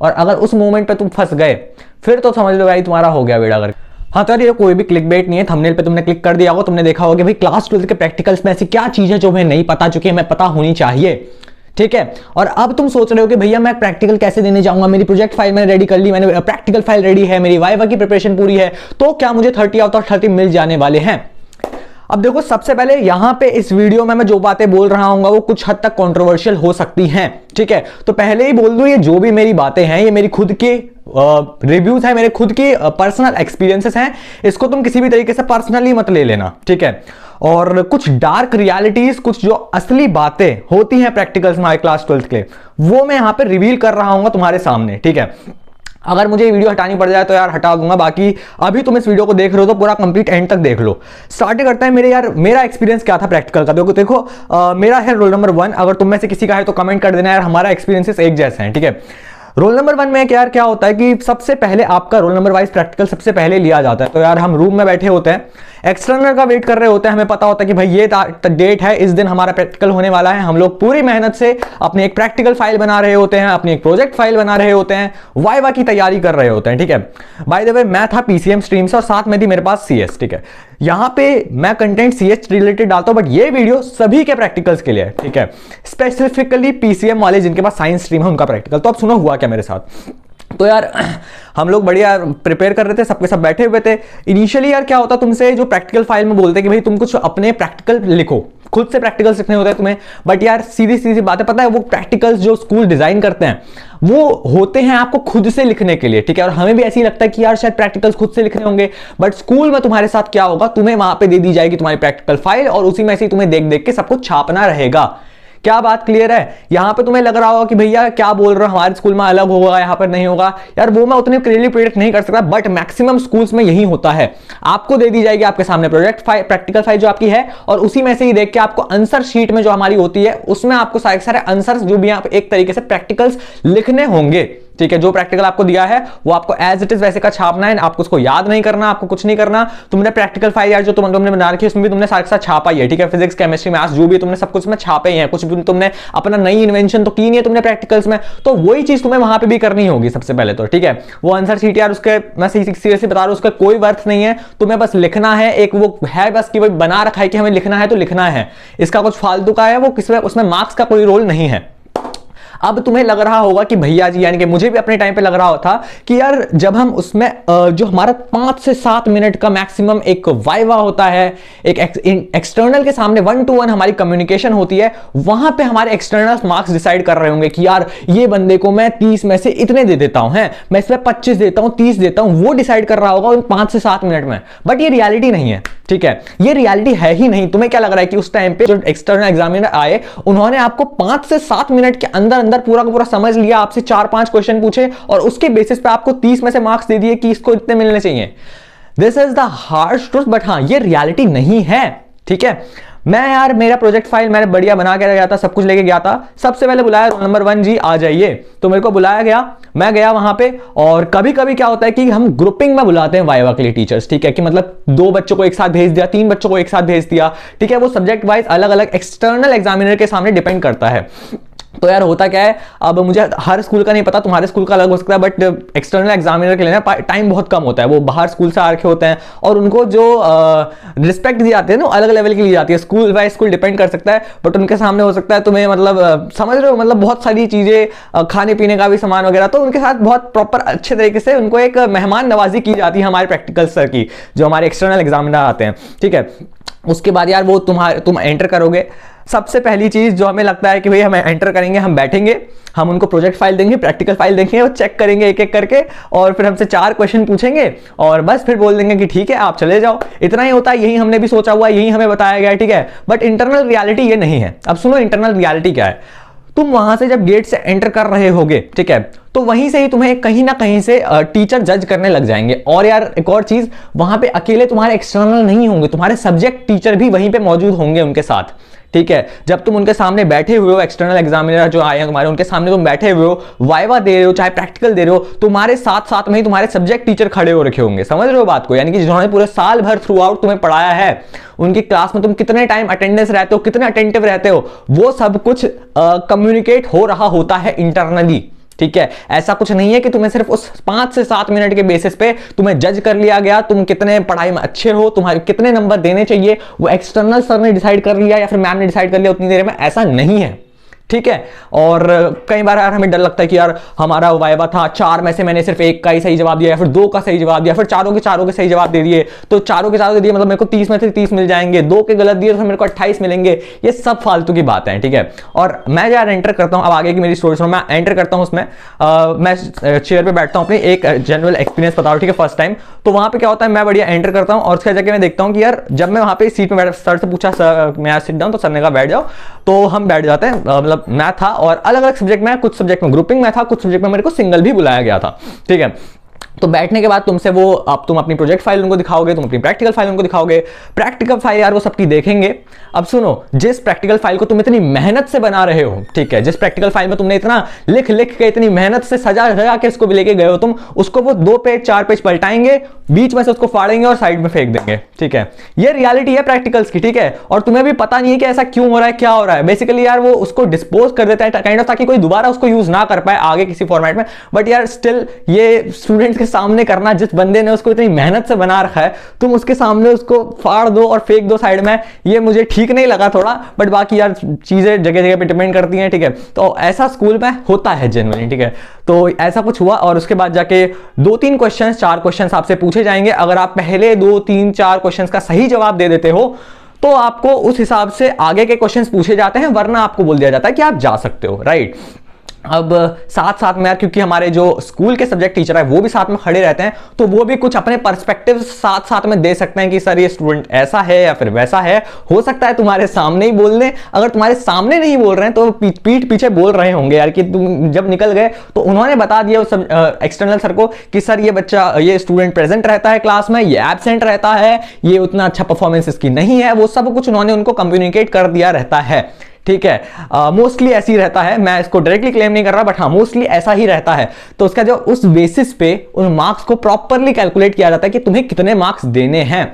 और अगर उस मोमेंट पे तुम फंस गए फिर तो समझ लो भाई तुम्हारा हो गया बेड़ा गर्क। हाँ तो ये कोई भी क्लिक बेट नहीं है, थंबनेल पे तुमने क्लिक कर दिया होगा, तुमने देखा होगा कि भाई क्लास 12 के प्रैक्टिकल्स में ऐसी क्या चीजें जो हमें नहीं पता, चुकी हमें पता होनी चाहिए, ठीक है। और अब तुम सोच रहे हो कि भैया मैं प्रैक्टिकल कैसे देने जाऊंगा, मेरी प्रोजेक्ट फाइल मैंने रेडी कर ली, मैंने प्रैक्टिकल फाइल रेडी है, मेरी वाइवा की प्रिपरेशन पूरी है, तो क्या मुझे 30 आउट ऑफ 30 मिल जाने वाले हैं। अब देखो सबसे पहले यहां पे इस वीडियो में मैं जो बातें बोल रहा हूं वो कुछ हद तक कंट्रोवर्शियल हो सकती हैं, ठीक है। तो पहले ही बोल दूं ये जो भी मेरी बातें हैं ये मेरी खुद की रिव्यूज है, मेरे खुद की पर्सनल एक्सपीरियंसेस हैं, इसको तुम किसी भी तरीके से पर्सनली मत ले लेना, ठीक है। और कुछ डार्क रियलिटीज, कुछ जो असली बातें होती हैं प्रैक्टिकल्स में क्लास 12 के, वो मैं यहां पे रिवील कर रहा हूं तुम्हारे सामने, ठीक है। अगर मुझे ये वीडियो हटानी पड़ जाए तो यार हटा दूंगा, बाकी अभी तुम इस वीडियो को देख रहे हो तो पूरा कंप्लीट एंड तक देख लो। स्टार्ट करते हैं मेरा एक्सपीरियंस क्या था प्रैक्टिकल का। देखो मेरा है रोल नंबर 1, अगर तुम में से किसी का है तो कमेंट कर देना यार, हमारा एक्सपीरियंसेस एक जैसे हैं, ठीक है। रोल नंबर 1 में यार क्या होता है कि सबसे पहले आपका रोल नंबर वाइज प्रैक्टिकल सबसे पहले लिया जाता है। तो यार हम रूम में बैठे होते हैं, एक्सटर्नल का वेट कर रहे होते हैं, हमें पता होता है कि भाई ये डेट है, इस दिन हमारा प्रैक्टिकल होने वाला है। हम लोग पूरी मेहनत से अपनी एक प्रैक्टिकल फाइल बना रहे होते हैं, अपनी एक प्रोजेक्ट फाइल बना रहे होते हैं, वाइवा की तैयारी कर रहे होते हैं, ठीक है। बाय द वे मैं था पीसीएम स्ट्रीम से और साथ में थी मेरे पास सीएस, ठीक है। यहां पे मैं कंटेंट सीएस रिलेटेड डालता हूं, बट ये वीडियो सभी के प्रैक्टिकल्स के लिए है, ठीक है। स्पेसिफिकली पीसीएम वाले जिनके पास साइंस स्ट्रीम है उनका प्रैक्टिकल। तो अब सुनो हुआ क्या मेरे साथ। तो यार हम लोग बढ़िया प्रिपेयर कर रहे थे, सबके सब बैठे हुए थे। इनिशियली यार क्या होता तुमसे जो प्रैक्टिकल फाइल में बोलते हैं कि भाई तुम कुछ अपने प्रैक्टिकल लिखो, खुद से प्रैक्टिकल्स लिखने होते हैं तुम्हें। बट यार सीधी सीधी बात है, पता है वो प्रैक्टिकल्स जो स्कूल डिजाइन करते हैं वो होते हैं आपको खुद से लिखने के लिए, ठीक है। और हमें भी ऐसी लगता है कि यार शायद प्रैक्टिकल्स खुद से लिखने होंगे, बट स्कूल में तुम्हारे साथ क्या होगा, तुम्हें वहां पे दे दी जाएगी तुम्हारी प्रैक्टिकल फाइल और उसी में से तुम्हें देख देख के सब कुछ छापना रहेगा। क्या बात क्लियर है। यहां पे तुम्हें लग रहा होगा कि भैया क्या बोल रहे हो, हमारे स्कूल में अलग होगा, यहां पर नहीं होगा। यार वो मैं उतने क्लियरली प्रेडिक्ट नहीं कर सकता, बट मैक्सिमम स्कूल्स में यही होता है। आपको दे दी जाएगी आपके सामने प्रोजेक्ट फाइल, प्रैक्टिकल फाइल जो आपकी है, और उसी में से ही देख के आपको आंसर शीट में जो हमारी होती है उसमें आपको सारे आंसर्स जो भी आप एक तरीके से प्रैक्टिकल्स लिखने होंगे, ठीक है। जो प्रैक्टिकल आपको दिया है वो आपको एज इट इज वैसे का छापना है, आपको उसको याद नहीं करना, आपको कुछ नहीं करना। तुमने प्रैक्टिकल फाइल यार जो तुमने बना रखी है उसमें भी तुमने सारे के साथ छापा ही है, ठीक है। फिजिक्स केमिस्ट्री मैथ्स जो भी तुमने सब कुछ में छापे ही है, कुछ भी तुमने अपना नई इन्वेंशन तो की नहीं है तुमने प्रैक्टिकल्स में, तो वही चीज तुम्हें वहां पे भी करनी होगी सबसे पहले तो, ठीक है। वो आंसर शीट यार उसके मैं सीरियसली बता रहा हूं उसका कोई वर्थ नहीं है, तुम्हें बस लिखना है। एक वो है बस कि भाई बना रखा है कि हमें लिखना है तो लिखना है, इसका कुछ फालतू का है वो, किसमें उसमें मार्क्स का कोई रोल नहीं है। अब तुम्हें लग रहा होगा कि भैया जी, यानी कि मुझे भी अपने टाइम पे लग रहा था कि यार जब हम उसमें जो हमारा 5 से 7 मिनट का मैक्सिमम एक वाइवा होता है, एक एक्सटर्नल के सामने 1 to 1 हमारी कम्युनिकेशन होती है, वहां पे हमारे एक्सटर्नल मार्क्स डिसाइड कर रहे होंगे कि यार ये बंदे को मैं 30 में से इतने दे देता हूं, है मैं इसमें 25 देता हूं, 30 देता हूं, वो डिसाइड कर रहा होगा उन 5 से 7 मिनट में। बट ये रियलिटी नहीं है, ठीक है। ये रियलिटी है ही नहीं। तुम्हें क्या लग रहा है कि उस टाइम पे जो एक्सटर्नल एग्जामिनर आए उन्होंने आपको 5 से 7 मिनट के अंदर पूरा का पूरा समझ लिया, आपसे 4-5 क्वेश्चन पूछे और उसके बेसिस पे आपको 30 में से मार्क्स दे दिए कि इसको इतने मिलने चाहिए। This is the harsh truth, but हाँ ये रियलिटी नहीं है, ठीक है। मैं यार मेरा प्रोजेक्ट फाइल मैंने बढ़िया बना के गया था, सब कुछ लेके गया था। सबसे पहले बुलाया रोल नंबर 1 जी आ जाइए, तो मेरे को बुलाया गया, मैं गया वहां पे। और कभी कभी क्या होता है कि हम ग्रुपिंग में बुलाते हैं वाइवा के लिए टीचर्स, ठीक है, कि मतलब 2 बच्चों को एक साथ भेज दिया, 3 बच्चों को एक साथ भेज दिया, ठीक है। वो सब्जेक्ट वाइज अलग अलग एक्सटर्नल एग्जामिनर के सामने डिपेंड करता है। तो यार होता क्या है, अब मुझे हर स्कूल का नहीं पता, तुम्हारे स्कूल का अलग हो सकता है, बट एक्सटर्नल एग्जामिनर के लिए ना टाइम बहुत कम होता है, वो बाहर स्कूल से आ रखे होते हैं और उनको जो रिस्पेक्ट दी जाती है ना अलग लेवल की ली जाती है, स्कूल बाय स्कूल डिपेंड कर सकता है। बट उनके सामने हो सकता है तुम्हें मतलब समझ रहे हो, मतलब बहुत सारी चीजें, खाने पीने का भी सामान वगैरह, तो उनके साथ बहुत प्रॉपर अच्छे तरीके से उनको एक मेहमान नवाजी की जाती है हमारे प्रैक्टिकल सर की, जो हमारे एक्सटर्नल एग्जामिनर आते हैं, ठीक है। उसके बाद यार वो तुम एंटर करोगे। सबसे पहली चीज जो हमें लगता है कि भाई हम एंटर करेंगे, हम बैठेंगे, हम उनको प्रोजेक्ट फाइल देंगे, प्रैक्टिकल फाइल देंगे, वो चेक करेंगे एक एक करके और फिर हमसे 4 क्वेश्चन पूछेंगे और बस फिर बोल देंगे कि ठीक है आप चले जाओ। इतना ही होता है, यही हमने भी सोचा हुआ, यही हमें बताया गया है, ठीक है। बट इंटरनल रियलिटी ये नहीं है। अब सुनो इंटरनल रियलिटी क्या है। तुम वहां से जब गेट से एंटर कर रहे होगे, ठीक है, तो वहीं से ही तुम्हें कहीं ना कहीं से टीचर जज करने लग जाएंगे। और यार एक और चीज, वहां पे अकेले तुम्हारे एक्सटर्नल नहीं होंगे, तुम्हारे सब्जेक्ट टीचर भी वहीं पे मौजूद होंगे उनके साथ, ठीक है। जब तुम उनके सामने बैठे हुए हो, एक्सटर्नल एग्जामिनर जो आए हैं तुम्हारे, उनके सामने तुम बैठे हुए हो, वाइवा दे रहे हो, चाहे प्रैक्टिकल दे रहे हो, तुम्हारे साथ साथ में ही तुम्हारे सब्जेक्ट टीचर खड़े हो रखे होंगे। समझ रहे हो बात को, यानी कि जिन्होंने पूरे साल भर थ्रू आउट तुम्हें पढ़ाया है, उनकी क्लास में तुम कितने टाइम अटेंडेंस रहते हो, कितने अटेंटिव रहते हो, वो सब कुछ कम्युनिकेट हो रहा होता है इंटरनली, ठीक है, ऐसा कुछ नहीं है कि तुम्हें सिर्फ उस 5 से 7 मिनट के बेसिस पे तुम्हें जज कर लिया गया, तुम कितने पढ़ाई में अच्छे हो, तुम्हारे कितने नंबर देने चाहिए वो एक्सटर्नल सर ने डिसाइड कर लिया या फिर मैम ने डिसाइड कर लिया उतनी देर में, ऐसा नहीं है। ठीक है, और कई बार यार हमें डर लगता है कि यार हमारा वाइवा था 4 में से मैंने सिर्फ 1 का ही सही जवाब दिया या फिर 2 का सही जवाब दिया, फिर चारों के सही जवाब दे दिए, तो चारों के दे दिए मतलब मेरे को 30 में से 30 मिल जाएंगे, 2 के गलत दिए तो मेरे को 28 मिलेंगे। ये सब फालतू की बात है। ठीक है, और मैं यार एंटर करता हूँ, अब आगे की मेरी स्टोरी सुनो, मैं एंटर करता हूँ उसमें, मैं चेयर पे बैठता हूँ, अपनी एक जनरल एक्सपीरियंस बता रहा हूँ। ठीक है, फर्स्ट टाइम तो वहां पे क्या होता है, मैं बढ़िया एंटर करता हूँ और उसके जगह मैं देखता हूँ कि यार जब मैं वहां पे सीट में बैठ, सर से पूछा सर मैं सिट डाउन, तो सर ने कहा बैठ जाओ, तो हम बैठ जाते हैं। मतलब मैं था और अलग अलग सब्जेक्ट में, कुछ सब्जेक्ट में ग्रुपिंग में था, कुछ सब्जेक्ट में मेरे को सिंगल भी बुलाया गया था। ठीक है, तो बैठने के बाद तुमसे वो अब तुम अपनी प्रोजेक्ट फाइल उनको दिखाओगे, तुम अपनी प्रैक्टिकल फाइल उनको दिखाओगे। प्रैक्टिकल फाइल यार वो सबकी देखेंगे। अब सुनो, जिस प्रैक्टिकल फाइल को तुम इतनी मेहनत से बना रहे हो, ठीक है, जिस प्रैक्टिकल फाइल में तुमने इतना लिख लिख के इतनी मेहनत से सजा के इसको भी लेके गए हो तुम, उसको वो 2 पेज 4 पेज पलटाएंगे, बीच में से उसको फाड़ेंगे और साइड में फेंक देंगे। ठीक है, ये रियलिटी है प्रैक्टिकल्स की। ठीक है, और तुम्हें भी पता नहीं है कि ऐसा क्यों हो रहा है, क्या हो रहा है। बेसिकली यार वो उसको डिस्पोज कर देता है काइंड ऑफ, ताकि कोई दोबारा उसको यूज ना कर पाए आगे किसी फॉर्मेट में। बट यार स्टिल ये स्टूडेंट्स के सामने करना, जिस बंदे ने उसको इतनी मेहनत से बना रखा है, तुम उसके सामने उसको फाड़ दो और फेंक दो साइड में, ये मुझे ठीक नहीं लगा थोड़ा। बट बाकी यार चीजें जगह जगह पे डिपेंड करती हैं। ठीक है, तो ऐसा स्कूल में होता है जनरली। ठीक है, तो ऐसा कुछ हुआ और उसके बाद जाके 2-3 क्वेश्चंस 4 क्वेश्चंस आपसे पूछे जाएंगे। अगर आप पहले 2-3-4 क्वेश्चंस का सही जवाब दे देते हो तो आपको उस हिसाब से आगे के क्वेश्चंस पूछे जाते हैं, वरना आपको बोल दिया जाता है कि आप जा सकते हो। राइट, अब साथ साथ में यार क्योंकि हमारे जो स्कूल के सब्जेक्ट टीचर है वो भी साथ में खड़े रहते हैं, तो वो भी कुछ अपने पर्सपेक्टिव साथ साथ में दे सकते हैं कि सर ये स्टूडेंट ऐसा है या फिर वैसा है। हो सकता है तुम्हारे सामने ही बोल दें, अगर तुम्हारे सामने नहीं बोल रहे हैं तो पीठ पीछे बोल रहे होंगे यार कि तुम जब निकल गए तो उन्होंने बता दिया उस एक्सटर्नल सर को कि सर ये बच्चा, ये स्टूडेंट प्रेजेंट रहता है क्लास में, ये एब्सेंट रहता है, ये उतना अच्छा परफॉर्मेंस इसकी नहीं है, वो सब कुछ उन्होंने उनको कम्युनिकेट कर दिया रहता है। ठीक है, मोस्टली ऐसी रहता है, मैं इसको डायरेक्टली क्लेम नहीं कर रहा, बट हाँ मोस्टली ऐसा ही रहता है। तो उसका जो उस बेसिस पे उन मार्क्स को प्रॉपरली कैलकुलेट किया जाता है कि तुम्हें कितने मार्क्स देने हैं।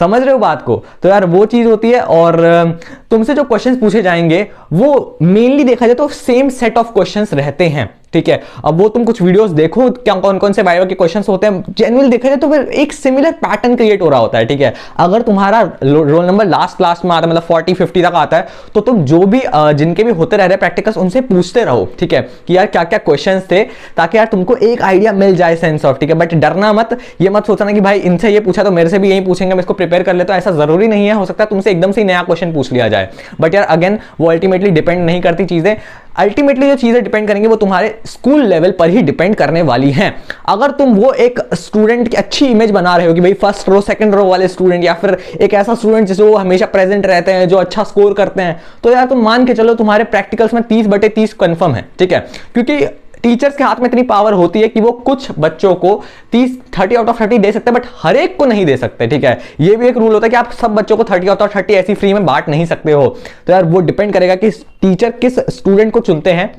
समझ रहे हो बात को? तो यार वो चीज होती है। और तुमसे जो क्वेश्चंस पूछे जाएंगे वो मेनली देखा जाए तो सेम सेट ऑफ क्वेश्चंस रहते हैं। ठीक है, अब वो तुम कुछ वीडियोस देखो क्या कौन कौन से वाइवा के क्वेश्चंस होते हैं, जेन्युइन देखा जाए तो फिर एक सिमिलर पैटर्न क्रिएट हो रहा होता है। ठीक है, अगर तुम्हारा रोल नंबर लास्ट में आता है, मतलब 40-50 तक आता है, तो तुम जो भी जिनके भी होते रह रहे प्रैक्टिकल्स उनसे पूछते रहो। ठीक है, कि यार क्या क्या क्वेश्चंस थे, ताकि यार तुमको एक आइडिया मिल जाए, सेंस ऑफ। ठीक है, बट डरना मत, ये मत सोचना कि भाई इनसे ये पूछा तो मेरे से भी यही पूछेंगे, मैं इसको प्रिपेयर कर लेता हूं। ऐसा जरूरी नहीं है, हो सकता है तुमसे एकदम से नया क्वेश्चन पूछ लिया जाए। बट यार अगेन वो अल्टीमेटली डिपेंड नहीं करती चीजें, अल्टीमेटली जो चीजें डिपेंड करेंगी वो तुम्हारे स्कूल लेवल पर ही डिपेंड करने वाली हैं। अगर तुम वो एक स्टूडेंट की अच्छी इमेज बना रहे हो कि भाई फर्स्ट रो सेकंड रो वाले स्टूडेंट, या फिर एक ऐसा स्टूडेंट जिसे वो हमेशा प्रेजेंट रहते हैं, जो अच्छा स्कोर करते हैं, तो यार तुम मान के चलो तुम्हारे प्रैक्टिकल्स में 30/30 कंफर्म है। ठीक है, क्योंकि टीचर्स के हाथ में इतनी पावर होती है कि वो कुछ बच्चों को 30 आउट ऑफ 30 दे सकते हैं, बट हर एक को नहीं दे सकते। ठीक है, ये भी एक रूल होता है कि आप सब बच्चों को 30 आउट ऑफ 30 ऐसी फ्री में बांट नहीं सकते हो। तो यार वो डिपेंड करेगा कि टीचर किस स्टूडेंट को चुनते हैं।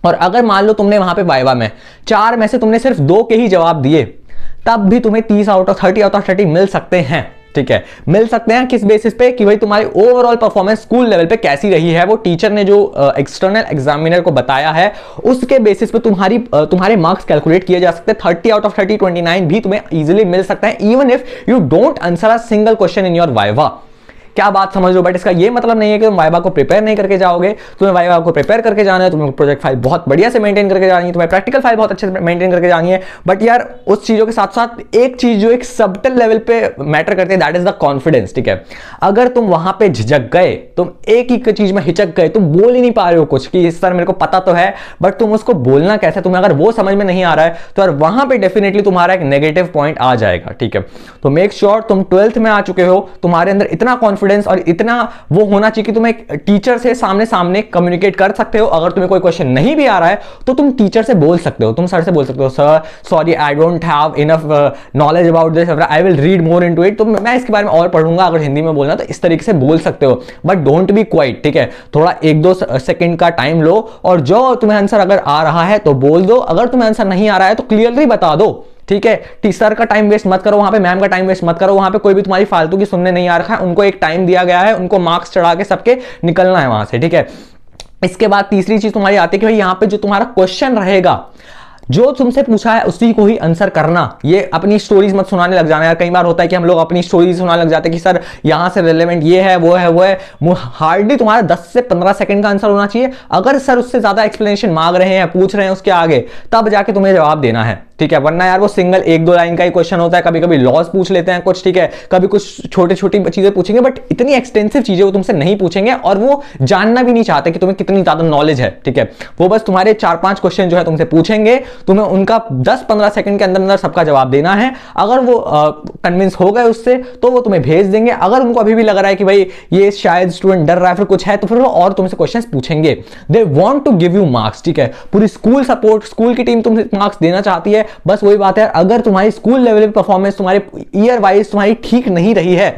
और अगर मान लो तुमने वहां पे वाइवा में 4 में से तुमने सिर्फ 2 के ही जवाब दिए, तब भी तुम्हें 30 आउट ऑफ 30 मिल सकते हैं। ठीक है, मिल सकते हैं किस बेसिस पे कि भाई तुम्हारी ओवरऑल परफॉर्मेंस स्कूल लेवल पे कैसी रही है, वो टीचर ने जो एक्सटर्नल एग्जामिनर को बताया है उसके बेसिस पे तुम्हारे मार्क्स कैलकुलेट किए जा सकते हैं। 30 आउट ऑफ 30 29 भी तुम्हें इजीली मिल सकता है, even if you don't answer a single question in your viva. क्या बात समझ लो? बट इसका ये मतलब नहीं है कि तुम वाइवा को प्रिपेयर नहीं करके जाओगे। तुम्हें वाइवा को प्रिपेयर करके जाना है, तुम्हें प्रोजेक्ट फाइल बहुत बढ़िया से मेंटेन करके जानी है, तुम्हें प्रैक्टिकल फाइल बहुत अच्छे से मेंटेन करके जानी है। बट यार उस चीजों के साथ साथ एक चीज जो एक सबटल लेवल पे मैटर करती है, दैट इज द कॉन्फिडेंस। ठीक है, अगर तुम वहां पे झिझक गए, तुम एक ही चीज में हिचक गए, तुम बोल ही नहीं पा रहे हो कुछ कि इस तरह मेरे को पता तो है, बट तुम उसको बोलना कैसे, तुम्हें अगर वो समझ में नहीं आ रहा है, तो यार वहां पे डेफिनेटली तुम्हारा एक नेगेटिव पॉइंट आ जाएगा। ठीक है, तो मेक श्योर तुम 12th में आ चुके हो, तुम्हारे अंदर इतना कॉन्फिडेंस और इतना वो होना चाहिए कि तुम एक टीचर से सामने सामने कम्युनिकेट कर सकते हो। अगर तुम्हें कोई क्वेश्चन नहीं भी आ रहा है तो तुम टीचर से बोल सकते हो, तुम सर से बोल सकते हो, sir sorry I don't have enough knowledge about this, I will read more into it, तो मैं इसके बारे में और पढ़ूंगा, अगर हिंदी में बोलना तो इस तरीके से बोल सकते हो। But don't be quite. ठीक है, थोड़ा 1-2 सेकंड का टाइम लो और जो तुम्हें आंसर अगर आ रहा है तो बोल दो, अगर तुम्हें आंसर नहीं आ रहा है तो क्लियरली बता दो। ठीक है, टीचर का टाइम वेस्ट मत करो, वहां पे मैम का टाइम वेस्ट मत करो, वहां पे कोई भी तुम्हारी फालतू की सुनने नहीं आ रखा है, उनको एक टाइम दिया गया है, उनको मार्क्स चढ़ा के सबके निकलना है वहां से। ठीक है, इसके बाद तीसरी चीज तुम्हारी आती है कि भाई यहाँ पे जो तुम्हारा क्वेश्चन रहेगा, जो तुमसे पूछा है उसी को ही आंसर करना। ये अपनी स्टोरीज मत सुनाने लग जाना यार। कई बार होता है कि हम लोग अपनी स्टोरीज सुनाने लग जाते हैं कि सर यहां से रिलेवेंट ये है वो है वो है। हार्डली तुम्हारा 10 से 15 सेकंड का आंसर होना चाहिए। अगर सर उससे ज्यादा एक्सप्लेनेशन मांग रहे हैं, पूछ रहे हैं उसके आगे, तब जाके तुम्हें जवाब देना है, ठीक है। वरना यार वो सिंगल 1-2 लाइन का ही क्वेश्चन होता है। कभी कभी लॉस पूछ लेते हैं कुछ, ठीक है, कभी कुछ छोटी छोटी चीजें पूछेंगे, बट इतनी एक्सटेंसिव चीजें वो तुमसे नहीं पूछेंगे और वो जानना भी नहीं चाहते कि तुम्हें कितनी ज्यादा नॉलेज है, ठीक है। वो बस तुम्हारे 4-5 क्वेश्चन जो है तुमसे पूछेंगे, तुम्हें उनका 10-15 सेकंड के अंदर अंदर सबका जवाब देना है। अगर वो कन्विंस हो गए उससे तो वो तुम्हें भेज देंगे। अगर उनको अभी भी लग रहा है कि भाई ये शायद स्टूडेंट डर रहा है फिर कुछ है, तो फिर वो और तुमसे क्वेश्चंस पूछेंगे। They want to give you marks, ठीक है। पूरी स्कूल सपोर्ट, स्कूल की टीम तुम्हें मार्क्स देना चाहती है। बस वही बात है, अगर तुम्हारी स्कूल लेवल पे परफॉर्मेंस तुम्हारे ईयर वाइज तुम्हारी ठीक नहीं रही है,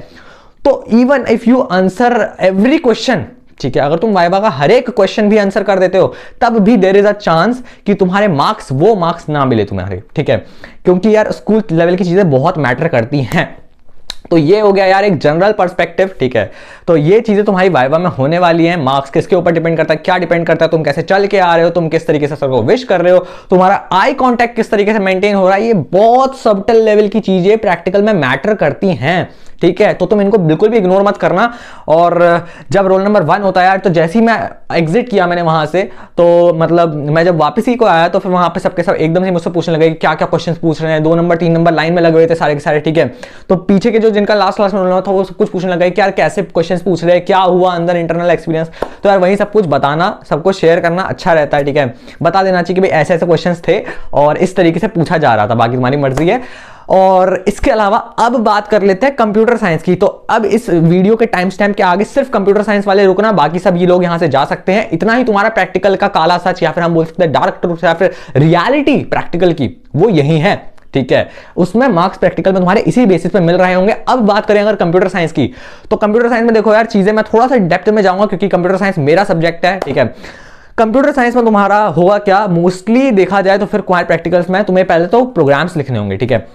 तो even if you answer every question, ठीक है, अगर तुम वाइवा का हर एक क्वेश्चन भी आंसर कर देते हो, तब भी देयर इज अ चांस कि तुम्हारे मार्क्स, वो मार्क्स ना मिले तुम्हारे, ठीक है। क्योंकि यार स्कूल लेवल की चीजें बहुत मैटर करती हैं। तो ये हो गया यार एक जनरल पर्सपेक्टिव, ठीक है। तो ये चीजें तुम्हारी वाइवा में होने वाली हैं। मार्क्स किसके ऊपर डिपेंड करता है, क्या डिपेंड करता है, तुम कैसे चल के आ रहे हो, तुम किस तरीके से सर को विश कर रहे हो, तुम्हारा आई कांटेक्ट किस तरीके से मेंटेन हो रहा है, ये बहुत सबटल लेवल की चीजें प्रैक्टिकल में मैटर करती हैं, ठीक है। तो तुम इनको बिल्कुल भी इग्नोर मत करना। और जब रोल नंबर 1 होता है यार, तो जैसे ही मैं एग्जिट किया मैंने वहां से, तो मतलब मैं जब वापस ही को आया तो फिर वहां पे सबके सब एकदम से मुझसे पूछने लगे कि क्या क्या क्वेश्चंस पूछ रहे हैं। 2 नंबर 3 नंबर लाइन में लगे हुए थे सारे के सारे, ठीक है। तो पीछे के जो जिनका लास्ट क्लास में रोल था वो सब कुछ पूछने लगा कि यार कैसे क्वेश्चंस पूछ रहे हैं, क्या हुआ अंदर इंटरनल एक्सपीरियंस। तो यार वही सब कुछ बताना, सबको शेयर करना अच्छा रहता है, ठीक है। बता देना चाहिए कि भाई ऐसे ऐसे क्वेश्चंस थे और इस तरीके से पूछा जा रहा था, बाकी तुम्हारी मर्जी है। और इसके अलावा अब बात कर लेते हैं कंप्यूटर साइंस की। तो अब इस वीडियो के टाइम स्टैम्प के आगे सिर्फ कंप्यूटर साइंस वाले रुकना, बाकी सब ये लोग यहां से जा सकते हैं। इतना ही तुम्हारा प्रैक्टिकल का काला सच, या फिर हम बोल सकते हैं डार्क ट्रूथ, या फिर रियलिटी प्रैक्टिकल की, वो यही है, ठीक है। उसमें मार्क्स प्रैक्टिकल में तुम्हारे इसी बेसिस पे मिल रहे होंगे। अब बात करें अगर कंप्यूटर साइंस की, तो कंप्यूटर साइंस में देखो यार चीजें मैं थोड़ा सा डेप्थ में जाऊंगा क्योंकि कंप्यूटर साइंस मेरा सब्जेक्ट है, ठीक है। कंप्यूटर साइंस में तुम्हारा होगा क्या, मोस्टली देखा जाए तो फिर क्वायर प्रैक्टिकल्स में तुम्हें पहले तो प्रोग्राम्स लिखने होंगे, ठीक है।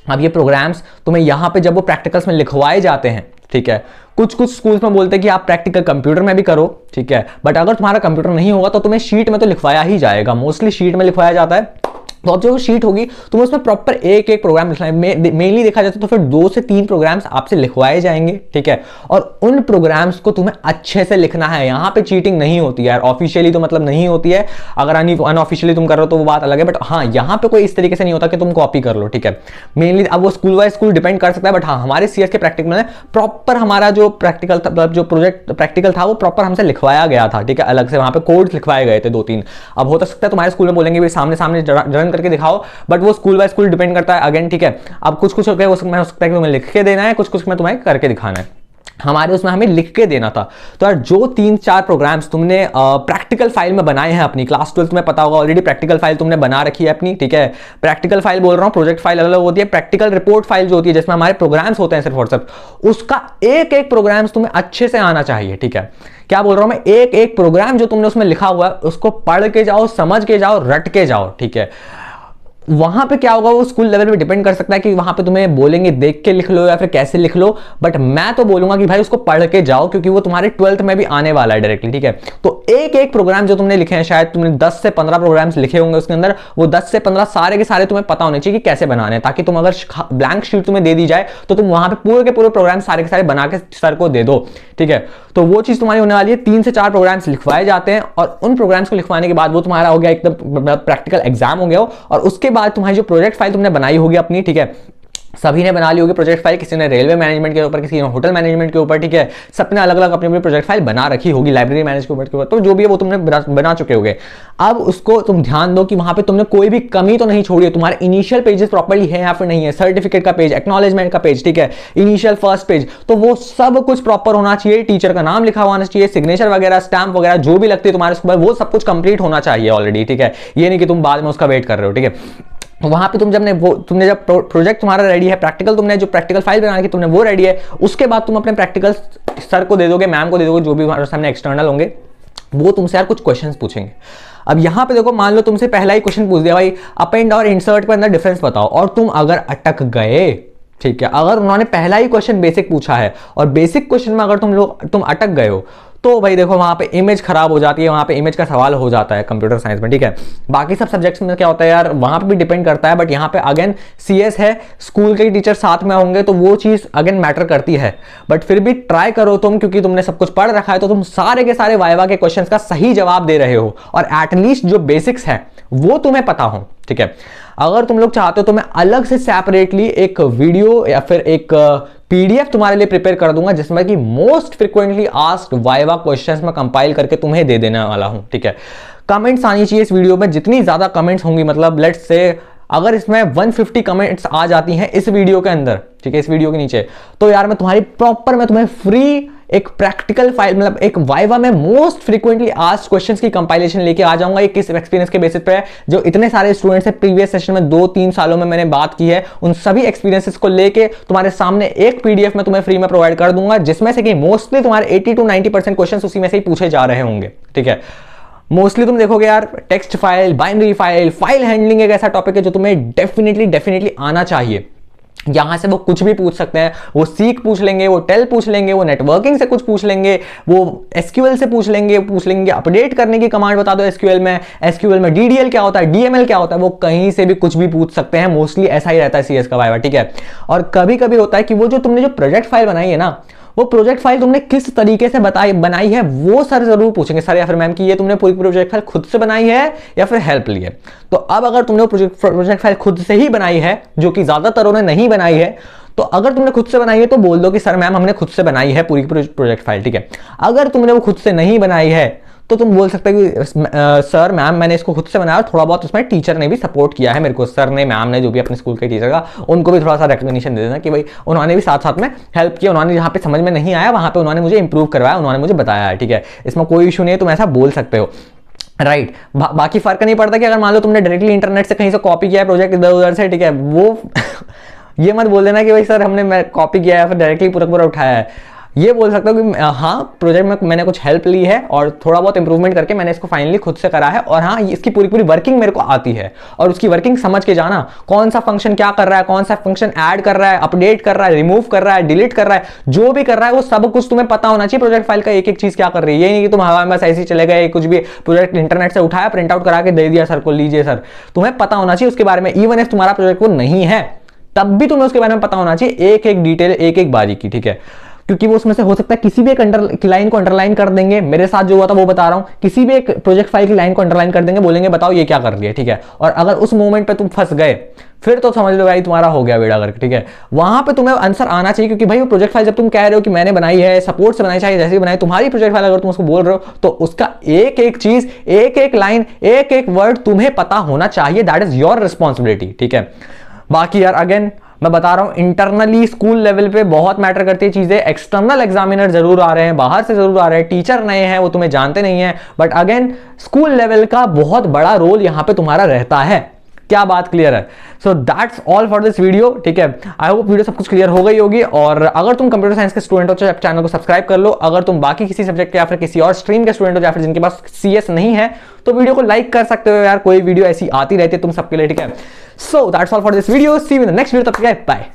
अब ये प्रोग्राम्स तुम्हें यहां पे जब वो प्रैक्टिकल्स में लिखवाए जाते हैं, ठीक है, कुछ कुछ स्कूल्स में बोलते हैं कि आप प्रैक्टिकल कंप्यूटर में भी करो, ठीक है। बट अगर तुम्हारा कंप्यूटर नहीं होगा तो तुम्हें शीट में तो लिखवाया ही जाएगा, मोस्टली शीट में लिखवाया जाता है। तो अब जो शीट होगी तुम्हें उसमें प्रॉपर एक एक प्रोग्राम लिखना है। मेनली देखा जाए तो फिर 2 से 3 प्रोग्राम्स आपसे लिखवाए जाएंगे, ठीक है। और उन प्रोग्राम्स को तुम्हें अच्छे से लिखना है। यहां पे चीटिंग नहीं होती है यार, ऑफिशियली तो मतलब नहीं होती है। अगर अनऑफिशियली तुम कर रहे हो तो वो बात अलग है, बट हाँ यहां पे कोई इस तरीके से नहीं होता कि तुम कॉपी कर लो, ठीक है। मेनली अब वो स्कूल वाइज स्कूल डिपेंड कर सकता है, बट हाँ हमारे सीएस के प्रैक्टिकल में प्रॉपर हमारा जो प्रैक्टिकल था, जो प्रोजेक्ट प्रैक्टिकल था, वो प्रॉपर हमसे लिखवाया गया था, ठीक है। अलग से वहां पे कोड्स लिखवाए गए थे 2-3। अब हो सकता है तुम्हारे स्कूल में बोलेंगे सामने सामने रन करके दिखाओ, बट वो स्कूल बाय स्कूल डिपेंड करता है अगेन, ठीक है। अब कुछ कुछ हो सकता है कि तुम्हें लिख के देना है, कुछ कुछ में तुम्हें करके दिखाना है। हमारे उसमें हमें लिख के देना था। तो यार जो 3-4 प्रोग्राम्स तुमने प्रैक्टिकल फाइल में बनाए हैं अपनी, क्लास 12 में पता होगा ऑलरेडी प्रैक्टिकल फाइल तुमने बना रखी है अपनी, ठीक है। प्रैक्टिकल फाइल बोल रहा हूं, प्रोजेक्ट फाइल अलग होती है, प्रैक्टिकल रिपोर्ट फाइल जो होती है जिसमें हमारे प्रोग्राम्स होते हैं सिर्फ और सिर्फ, उसका एक एक प्रोग्राम्स तुम्हें अच्छे से आना चाहिए, ठीक है। क्या बोल रहा हूं मैं, एक एक प्रोग्राम जो तुमने उसमें लिखा हुआ है उसको पढ़ के जाओ, समझ के जाओ, रट के जाओ, ठीक है। वहां पे क्या होगा वो स्कूल लेवल पे डिपेंड कर सकता है कि वहां पे तुम्हें बोलेंगे देख के लिख लो या फिर कैसे लिख लो, बट मैं तो बोलूंगा कि भाई उसको पढ़ के जाओ क्योंकि वो तुम्हारे 12th में भी आने वाला है डायरेक्टली, ठीक है। तो एक एक प्रोग्राम जो तुमने लिखे हैं, शायद तुमने 10 से 15 प्रोग्राम्स लिखे होंगे उसके अंदर, वो 10 से 15 सारे के सारे तुम्हें पता होने चाहिए कि कैसे बनाने हैं, ताकि तुम अगर ब्लैंक शीट तुम्हें दे दी जाए तो तुम वहां पे पूरे के पूरे प्रोग्राम सारे के सारे बना के सर को दे दो, ठीक है। तो वो चीज तुम्हारी होने वाली है। 3 से 4 प्रोग्राम्स लिखवाए जाते हैं और उन प्रोग्राम्स को लिखवाने के बाद वो तुम्हारा हो गया एकदम प्रैक्टिकल एग्जाम हो गया हो, और उसके बाद तुम्हारी जो प्रोजेक्ट फाइल तुमने बनाई होगी अपनी, ठीक है, सभी ने बना ली होगी प्रोजेक्ट फाइल, किसी ने रेलवे मैनेजमेंट के ऊपर, किसी ने होटल मैनेजमेंट के ऊपर, ठीक है। सबने अलग अलग अपनी अपनी प्रोजेक्ट फाइल बना रखी होगी, लाइब्रेरी मैनेजमेंट के ऊपर, तो जो भी है वो तुमने बना चुके होगे। अब उसको तुम ध्यान दो कि वहां पे तुमने कोई भी कमी तो नहीं छोड़ी है, तुम्हारे इनिशियल पेजेस प्रॉपर्ली है या फिर नहीं है, सर्टिफिकेट का पेज, एक्नॉलेजमेंट का पेज, ठीक है, इनिशियल फर्स्ट पेज, तो वो सब कुछ प्रॉपर होना चाहिए, टीचर का नाम लिखा होना चाहिए, सिग्नेचर वगैरह, स्टैम्प वगैरह जो भी लगती है तुम्हारे स्कूल में, वो सब कुछ कंप्लीट होना चाहिए ऑलरेडी, ठीक है। ये नहीं कि तुम बाद में उसका वेट कर रहे हो, ठीक है। वहां पे तुमने जब प्रोजेक्ट तुम्हारा रेडी है, प्रैक्टिकल तुमने जो प्रैक्टिकल फाइल बना के तुमने वो रेडी है, उसके बाद तुम अपने प्रैक्टिकल सर को दे दोगे, मैम को दे दोगे, जो भी हमारे सामने एक्सटर्नल होंगे, वो तुमसे यार कुछ क्वेश्चंस पूछेंगे। अब यहां पे देखो, मान लो तुमसे पहला ही क्वेश्चन पूछ दिया, भाई अप एंड और इंसर्ट के अंदर डिफरेंस बताओ, और तुम अगर अटक गए, ठीक है, अगर उन्होंने पहला ही क्वेश्चन बेसिक पूछा है और बेसिक क्वेश्चन में अगर तुम अटक गए हो, तो भाई देखो वहां पे इमेज खराब हो जाती है, वहां पे इमेज का सवाल हो जाता है कंप्यूटर साइंस में, ठीक है। बाकी सब सब्जेक्ट्स में क्या होता है यार, वहां पे भी डिपेंड करता है, बट यहाँ पे अगेन CS है, स्कूल के टीचर साथ में होंगे तो वो चीज अगेन मैटर करती है। बट फिर भी ट्राई करो तुम, क्योंकि तुमने सब कुछ पढ़ रखा है तो तुम सारे के सारे वाइवा के क्वेश्चंस का सही जवाब दे रहे हो, और एटलीस्ट जो बेसिक्स है वो तुम्हें पता हो, ठीक है। अगर तुम लोग चाहते हो तो मैं अलग से सेपरेटली एक वीडियो या फिर एक PDF तुम्हारे लिए प्रिपेयर कर दूंगा, जिसमें कि most frequently asked viva questions में कंपाइल करके तुम्हें दे देने वाला हूं, ठीक है। कमेंट्स आनी चाहिए इस वीडियो में, जितनी ज्यादा कमेंट्स होंगी, मतलब लेट्स से अगर इसमें 150 कमेंट्स आ जाती हैं इस वीडियो के अंदर, ठीक है, इस वीडियो के नीचे, तो यार मैं तुम्हें फ्री एक प्रैक्टिकल फाइल, मतलब एक वाइवा में मोस्ट फ्रीक्वेंटली आस्क्ड क्वेश्चंस की कंपाइलेशन लेके आ जाऊंगा। ये किस एक्सपीरियंस के बेसिस पे है, जो इतने सारे स्टूडेंट्स हैं प्रीवियस सेशन में 2-3 सालों में मैंने बात की है, उन सभी एक्सपीरियंसेस को लेके तुम्हारे सामने एक PDF में तुम्हें फ्री में प्रोवाइड कर दूंगा, जिसमें से कि मोस्टली तुम्हारे 80 to 90% क्वेश्चंस उसी में से ही पूछे जा रहे होंगे, ठीक है। मोस्टली तुम देखोगे यार text file, binary file, file handling एक ऐसा टॉपिक है जो तुम्हें डेफिनेटली आना चाहिए। यहां से वो कुछ भी पूछ सकते हैं, वो सीक पूछ लेंगे, वो टेल पूछ लेंगे, वो नेटवर्किंग से कुछ पूछ लेंगे, वो SQL से पूछ लेंगे अपडेट करने की कमांड बता दो SQL में DDL क्या होता है, DML क्या होता है, वो कहीं से भी कुछ भी पूछ सकते हैं। मोस्टली ऐसा ही रहता है CS का वाइवा, ठीक है। और कभी कभी होता है कि वो जो तुमने जो प्रोजेक्ट फाइल बनाई है ना, वो प्रोजेक्ट फाइल तुमने किस तरीके से बनाई है वो सर जरूर पूछेंगे, सर या फिर मैम की ये तुमने पूरी प्रोजेक्ट फाइल खुद से बनाई है या फिर हेल्प ली है। तो अब अगर तुमने प्रोजेक्ट फाइल खुद से ही बनाई है, जो कि ज्यादातरों ने नहीं बनाई है, तो अगर तुमने खुद से बनाई है तो बोल दो कि सर मैम हमने खुद से बनाई है पूरी प्रोजेक्ट फाइल, ठीक है। अगर तुमने वो खुद से नहीं बनाई है तो तुम बोल सकते हो कि सर मैम मैंने इसको खुद से बनाया और थोड़ा बहुत उसमें टीचर ने भी सपोर्ट किया है मेरे को, सर ने मैम ने जो भी अपने स्कूल के टीचर का, उनको भी थोड़ा सा रिकग्निशन दे देना कि भाई उन्होंने भी साथ साथ में हेल्प किया, उन्होंने जहाँ पे समझ में नहीं आया वहाँ पे उन्होंने मुझे इंप्रूव करवाया, उन्होंने मुझे बताया है, ठीक है। इसमें कोई इशू नहीं है, तुम ऐसा बोल सकते हो, राइट। बाकी फर्क नहीं पड़ता कि अगर मान लो तुमने डायरेक्टली इंटरनेट से कहीं से कॉपी किया है प्रोजेक्ट इधर उधर से, ठीक है, वो ये मत बोल देना कि भाई सर हमने कॉपी किया है फिर डायरेक्टली पूरा उठाया है। ये बोल सकता हूँ कि हाँ प्रोजेक्ट में मैंने कुछ हेल्प ली है और थोड़ा बहुत इंप्रूवमेंट करके मैंने इसको फाइनली खुद से करा है, और हाँ इसकी पूरी वर्किंग मेरे को आती है, और उसकी वर्किंग समझ के जाना, कौन सा फंक्शन क्या कर रहा है, कौन सा फंक्शन ऐड कर रहा है, अपडेट कर रहा है, रिमूव कर रहा है, डिलीट कर रहा है, जो भी कर रहा है वो सब कुछ तुम्हें पता होना चाहिए। प्रोजेक्ट फाइल का एक एक चीज क्या कर रही है, ये नहीं कि तुम हवा में बस ऐसे ही चले गए, कुछ भी प्रोजेक्ट इंटरनेट से उठाया प्रिंट आउट करा के दे दिया सर को, लीजिए सर। तुम्हें पता होना चाहिए उसके बारे में, इवन इफ तुम्हारा प्रोजेक्ट वो नहीं है तब भी तुम्हें उसके बारे में पता होना चाहिए, एक एक डिटेल, एक एक बारीकी, ठीक है। क्योंकि वो उसमें से हो सकता है किसी भी एक लाइन को अंडरलाइन कर देंगे, मेरे साथ जो हुआ था वो बता रहा हूं, किसी भी एक प्रोजेक्ट फाइल की लाइन को अंडरलाइन कर देंगे, बोलेंगे बताओ ये क्या कर रही है, ठीक है। और अगर उस मोमेंट पे तुम फंस गए फिर तो समझ लो भाई तुम्हारा हो गया बेड़ा गर्क, ठीक है। वहां पे तुम्हें आंसर आना चाहिए, क्योंकि भाई वो प्रोजेक्ट फाइल जब तुम कह रहे हो कि मैंने बनाई है, सपोर्ट से बनाई, चाहे जैसे बनाई तुम्हारी प्रोजेक्ट फाइल, अगर तुम उसको बोल रहे हो तो उसका एक एक चीज, एक एक लाइन, एक एक वर्ड तुम्हें पता होना चाहिए, दैट इज योर रिस्पॉन्सिबिलिटी, ठीक है। बाकी यार अगेन मैं बता रहा हूं, इंटरनली स्कूल लेवल पे बहुत मैटर करती है चीजें, एक्सटर्नल एग्जामिनर जरूर आ रहे हैं, बाहर से जरूर आ रहे हैं, टीचर नए हैं वो तुम्हें जानते नहीं है, बट अगेन स्कूल लेवल का बहुत बड़ा रोल यहां पे तुम्हारा रहता है। क्या बात क्लियर है? So that's all for this video, ठीक है। आई होप वीडियो सब कुछ क्लियर हो गई होगी, और अगर तुम कंप्यूटर साइंस के स्टूडेंट हो तो चैनल को सब्सक्राइब कर लो। अगर तुम बाकी किसी सब्जेक्ट के या फिर किसी और स्ट्रीम के स्टूडेंट हो या फिर जिनके पास CS नहीं है तो वीडियो को लाइक कर सकते हो यार, कोई वीडियो ऐसी आती रहती है तुम सबके लिए, ठीक है। So that's all for this video, see you in the next video, तब तक बाय।